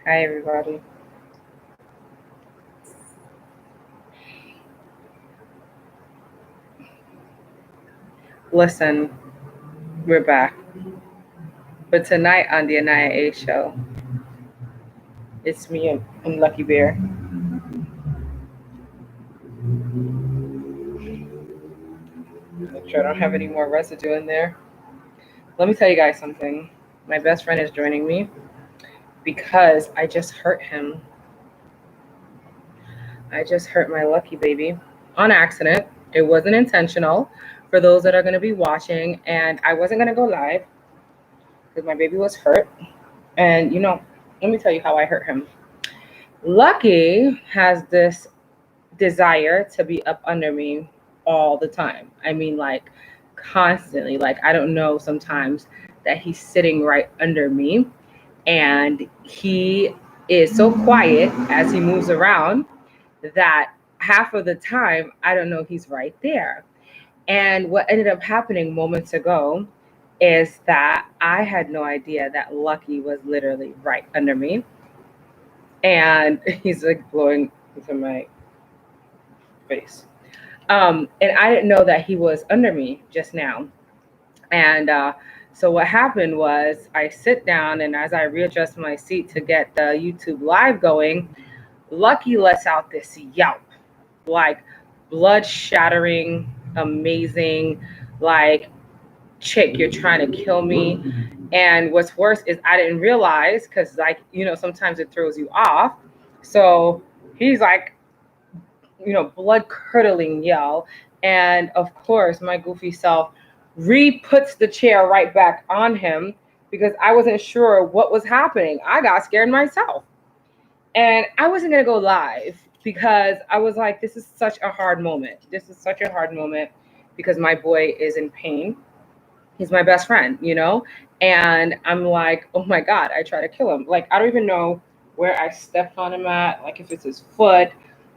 Hi, everybody. Listen, we're back. But tonight on the Aniya A show, it's me and Lucky Bear. Make sure I don't have any more residue in there. Let me tell you guys something. My best friend is joining me because I just hurt him. I just hurt my lucky baby on accident. It wasn't intentional for those that are going to be watching, and I wasn't going to go live because my baby was hurt. And, let me tell you how I hurt him. Lucky has this desire to be up under me all the time. I mean, like constantly. Like, I don't know sometimes that he's sitting right under me and he is so quiet as he moves around that half of the time I don't know he's right there. And what ended up happening moments ago is that I had no idea that Lucky was literally right under me. And he's like blowing into my face. And I didn't know that he was under me just now. And so what happened was I sit down, and as I readjust my seat to get the YouTube live going, Lucky lets out this yelp, like blood shattering, amazing, like, chick, you're trying to kill me. And what's worse is I didn't realize, because, like, sometimes it throws you off. So he's like, blood curdling yell. And of course, my goofy self re-puts the chair right back on him because I wasn't sure what was happening. I got scared myself. And I wasn't going to go live because I was like, this is such a hard moment. This is such a hard moment because my boy is in pain. He's my best friend. And I'm like, oh my God, I try to kill him. Like, I don't even know where I stepped on him at, like if it's his foot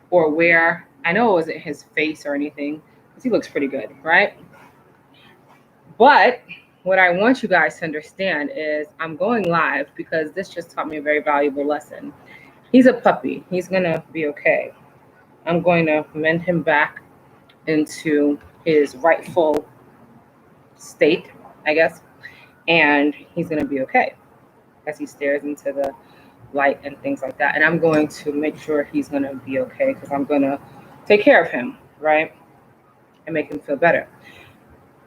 or where. I know it wasn't his face or anything because he looks pretty good, right? But what I want you guys to understand is I'm going live because this just taught me a very valuable lesson. He's a puppy. He's going to be okay. I'm going to mend him back into his rightful state, I guess, and he's going to be okay as he stares into the light and things like that. And I'm going to make sure he's going to be okay because I'm going to take care of him, right? And make him feel better.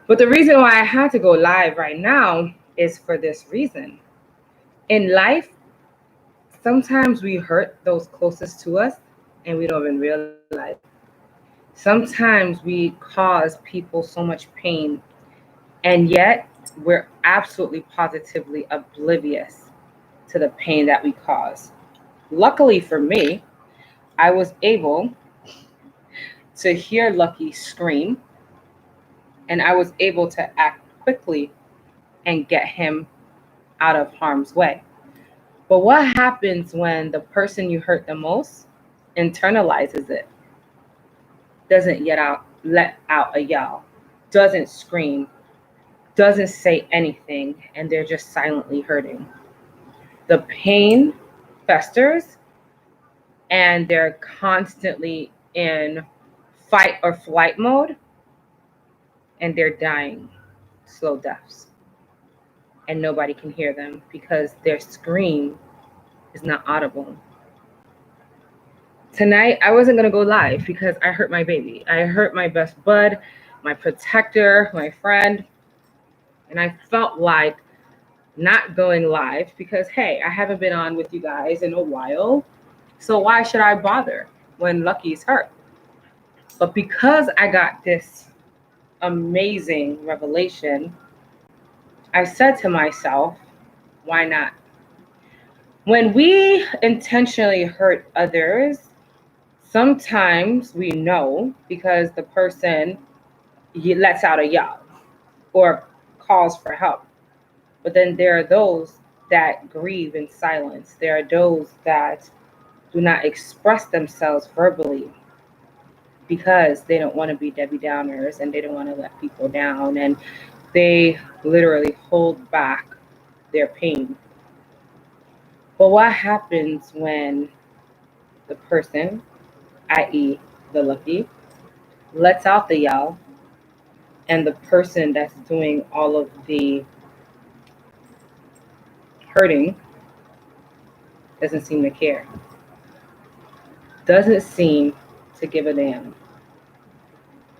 But the reason why I had to go live right now is for this reason. In life, sometimes we hurt those closest to us and we don't even realize it. Sometimes we cause people so much pain, and yet we're absolutely positively oblivious to the pain that we cause. Luckily for me, I was able to hear Lucky scream, and I was able to act quickly and get him out of harm's way. But what happens when the person you hurt the most internalizes it, doesn't let out a yell, doesn't scream, doesn't say anything, and they're just silently hurting? The pain festers, and they're constantly in fight or flight mode, and they're dying slow deaths. And nobody can hear them because their scream is not audible. Tonight, I wasn't going to go live because I hurt my baby. I hurt my best bud, my protector, my friend. And I felt like not going live because, hey, I haven't been on with you guys in a while. So why should I bother when Lucky's hurt? But because I got this amazing revelation, I said to myself, why not? When we intentionally hurt others, sometimes we know because the person lets out a yell or calls for help. But then there are those that grieve in silence. There are those that do not express themselves verbally because they don't want to be Debbie Downers and they don't want to let people down. And they literally hold back their pain, But what happens when the person, i.e., the lucky, lets out the yell, and the person that's doing all of the hurting doesn't seem to care, doesn't seem to give a damn?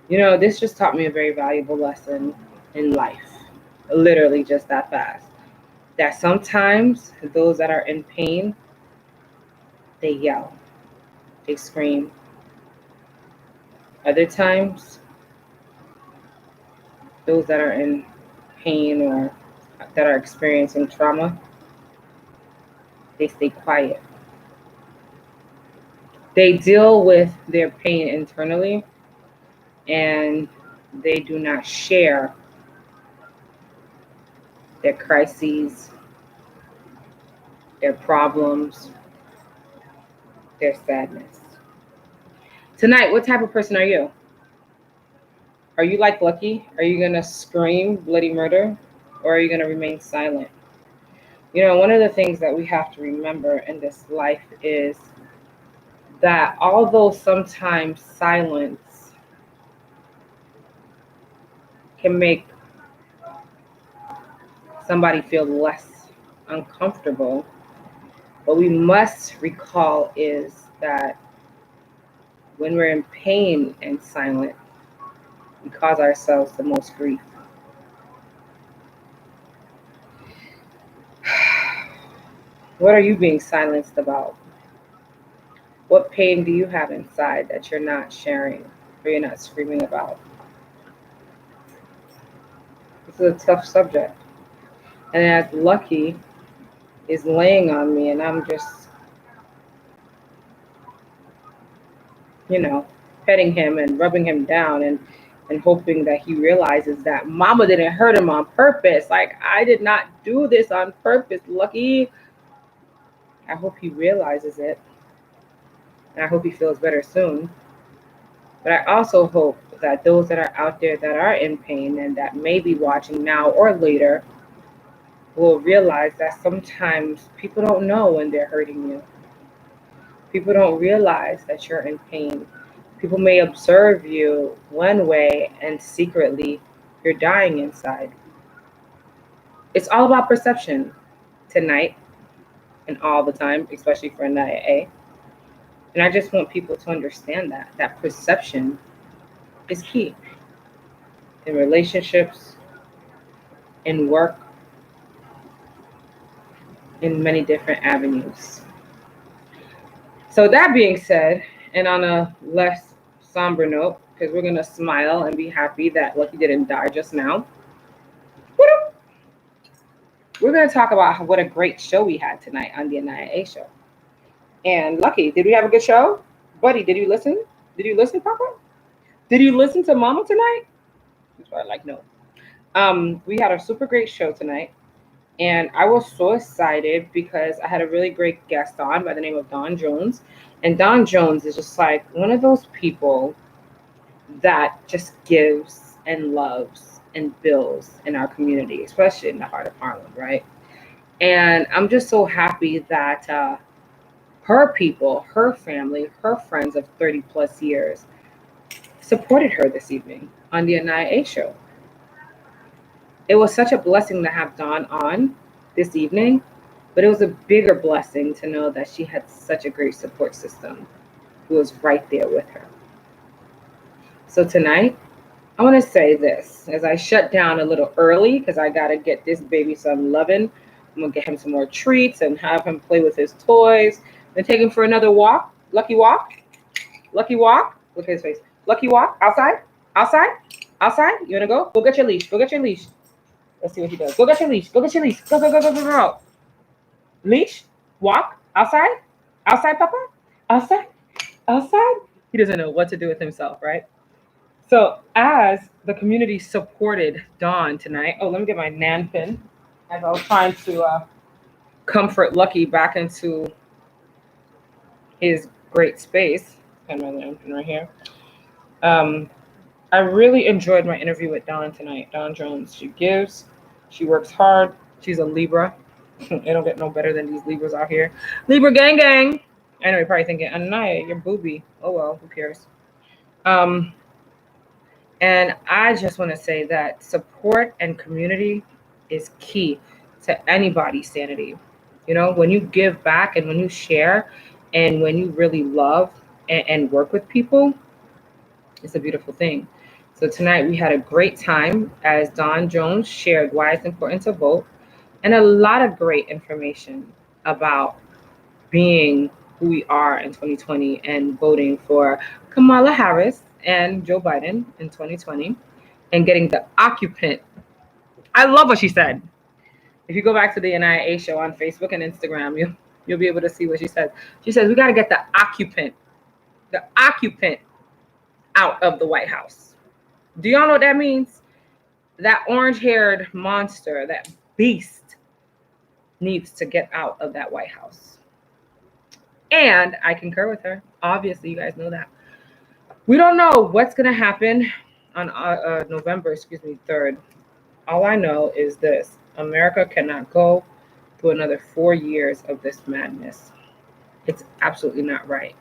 You know, this just taught me a very valuable lesson in life, literally just that fast. That sometimes those that are in pain, they yell, they scream. Other times, those that are in pain or that are experiencing trauma, they stay quiet. They deal with their pain internally, and they do not share their crises, their problems, their sadness. Tonight, what type of person are you? Are you like Lucky? Are you going to scream bloody murder, or are you going to remain silent? You know, one of the things that we have to remember in this life is that although sometimes silence can make somebody feel less uncomfortable, what we must recall is that when we're in pain and silent, we cause ourselves the most grief. What are you being silenced about? What pain do you have inside that you're not sharing or you're not screaming about? This is a tough subject. And as Lucky is laying on me and I'm just, you know, petting him and rubbing him down and hoping that he realizes that mama didn't hurt him on purpose. Like, I did not do this on purpose, Lucky. I hope he realizes it. And I hope he feels better soon. But I also hope that those that are out there that are in pain and that may be watching now or later will realize that sometimes people don't know when they're hurting you. People don't realize that you're in pain. People may observe you one way and secretly you're dying inside. It's all about perception tonight and all the time, especially for Aniya A. And I just want people to understand that perception is key in relationships, in work, in many different avenues. So that being said, and on a less somber note, because we're gonna smile and be happy that Lucky didn't die just now, we're gonna talk about what a great show we had tonight on the Aniya A show. And Lucky, did we have a good show? Buddy, did you listen? Did you listen, Papa? Did you listen to Mama tonight? He's probably like, no. We had a super great show tonight. And I was so excited because I had a really great guest on by the name of Don Jones. And Don Jones is just like one of those people that just gives and loves and builds in our community, especially in the heart of Harlem, right? And I'm just so happy that her people, her family, her friends of 30 plus years supported her this evening on the Aniya A show. It was such a blessing to have Dawn on this evening, but it was a bigger blessing to know that she had such a great support system who was right there with her. So tonight, I want to say this as I shut down a little early because I got to get this baby some loving. I'm going to get him some more treats and have him play with his toys and take him for another walk. Lucky walk. Lucky walk. Look at his face. Lucky walk. Outside. Outside. Outside. You want to go? Go get your leash. Go get your leash. Let's see what he does. Go get your leash. Go get your leash. Go, go, go, go, go, go. Leash. Walk. Outside. Outside, Papa. Outside. Outside. He doesn't know what to do with himself, right? So as the community supported Dawn tonight, oh, let me get my nan pin. As I was trying to comfort Lucky back into his great space. And my nan pin right here. I really enjoyed my interview with Dawn tonight. Dawn Jones. She gives. She works hard. She's a Libra. It don't get no better than these Libras out here. Libra gang gang. I know you're probably thinking, Anaya, you're booby. Oh well, who cares? Um, and I just want to say that support and community is key to anybody's sanity. You know, when you give back and when you share and when you really love and work with people, it's a beautiful thing. So tonight we had a great time as Don Jones shared why it's important to vote and a lot of great information about being who we are in 2020 and voting for Kamala Harris and Joe Biden in 2020 and getting the occupant. I love what she said. If you go back to the Aniya A show on Facebook and Instagram, you'll be able to see what she said. She says we got to get the occupant out of the White House. Do y'all know what that means? That orange-haired monster, that beast, needs to get out of that White House. And I concur with her. Obviously, you guys know that. We don't know what's going to happen on November, 3rd. All I know is this: America cannot go through another 4 years of this madness. It's absolutely not right.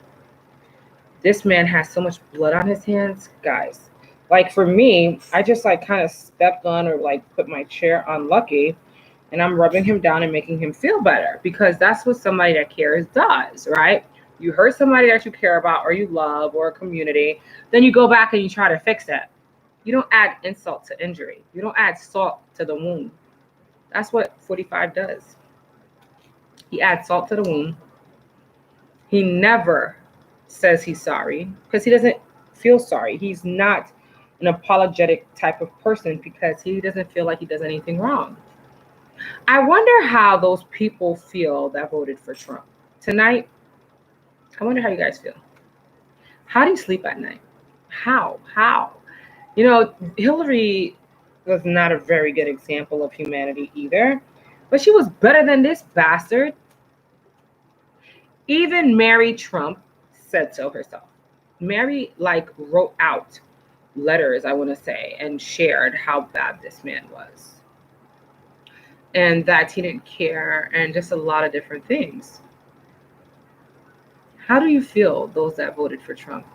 This man has so much blood on his hands, guys. Like for me, I just like kind of stepped on or like put my chair on Lucky and I'm rubbing him down and making him feel better because that's what somebody that cares does, right? You hurt somebody that you care about or you love or a community, then you go back and you try to fix it. You don't add insult to injury. You don't add salt to the wound. That's what 45 does. He adds salt to the wound. He never says he's sorry because he doesn't feel sorry. He's not an apologetic type of person because he doesn't feel like he does anything wrong. I wonder how those people feel that voted for Trump. Tonight, I wonder how you guys feel. How do you sleep at night? How? You know, Hillary was not a very good example of humanity either, but she was better than this bastard. Even Mary Trump said so herself. Mary wrote out letters, I want to say, and shared how bad this man was. And that he didn't care and just a lot of different things. How do you feel, those that voted for Trump?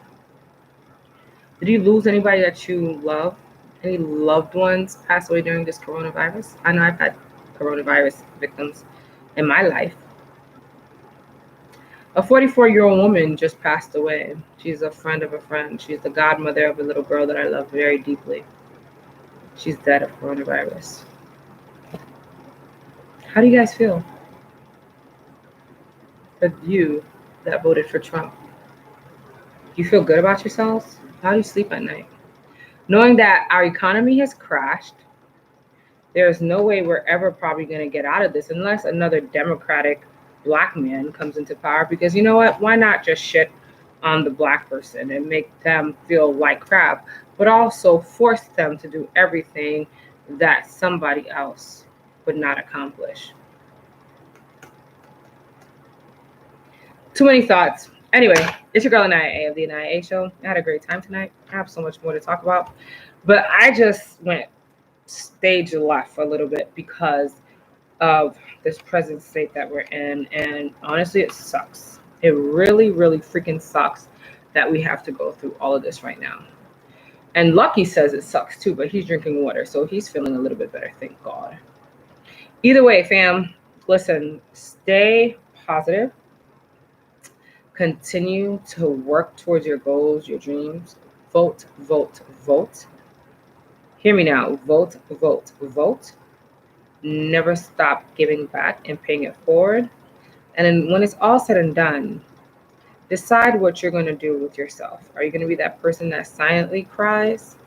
Did you lose anybody that you love? Any loved ones pass away during this coronavirus? I know I've had coronavirus victims in my life. A 44-year-old woman just passed away. She's a friend of a friend. She's the godmother of a little girl that I love very deeply. She's dead of coronavirus. How do you guys feel? For you that voted for Trump. Do you feel good about yourselves? How do you sleep at night? Knowing that our economy has crashed, there's no way we're ever probably going to get out of this unless another Democratic black man comes into power, because you know what? Why not just shit on the black person and make them feel like crap, but also force them to do everything that somebody else would not accomplish? Too many thoughts. Anyway, it's your girl Aniya A of the Aniya A show. I had a great time tonight. I have so much more to talk about, but I just went stage left a little bit because of this present state that we're in, and honestly it sucks. It really freaking sucks that we have to go through all of this right now. And Lucky says it sucks too, but he's drinking water, so he's feeling a little bit better, thank God. Either way, fam, listen, stay positive, continue to work towards your goals, your dreams. Vote. Hear me now. Vote. Never stop giving back and paying it forward. And then when it's all said and done, decide what you're going to do with yourself. Are you going to be that person that silently cries?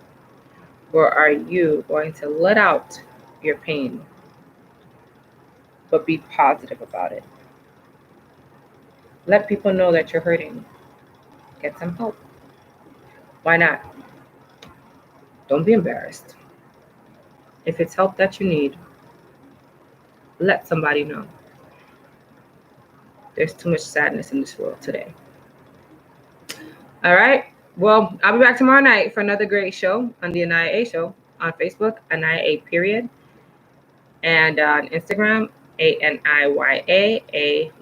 Or are you going to let out your pain, but be positive about it? Let people know that you're hurting. Get some help. Why not? Don't be embarrassed. If it's help that you need, let somebody know. There's too much sadness in this world today. All right. Well, I'll be back tomorrow night for another great show on the Aniya A show on Facebook, Aniya A period, and on Instagram, Aniya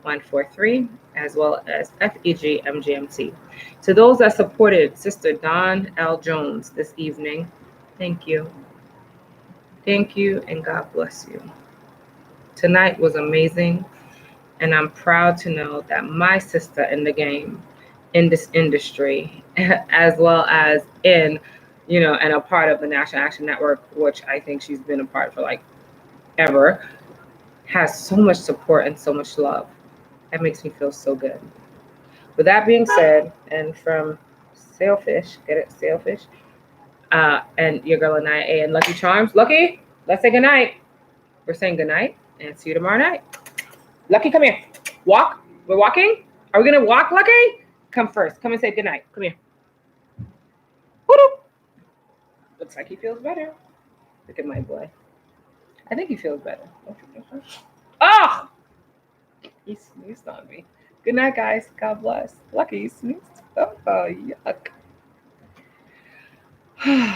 A143, as well as FEGMGMT. To those that supported Sister Dawn L. Jones this evening, thank you. Thank you, and God bless you. Tonight was amazing, and I'm proud to know that my sister in the game, in this industry, as well as in, and a part of the National Action Network, which I think she's been a part for like ever, has so much support and so much love. That makes me feel so good. With that being said, and from Sailfish, get it, Sailfish, and your girl Aniya A and Lucky Charms. Lucky, let's say goodnight. We're saying goodnight and see you tomorrow night. Lucky, come here. Walk. We're walking. Are we gonna walk, Lucky? Come first. Come and say goodnight. Come here. Woo-doo. Looks like he feels better. Look at my boy. I think he feels better. Oh! He sneezed on me. Good night, guys. God bless. Lucky he sneezed. Oh, yuck.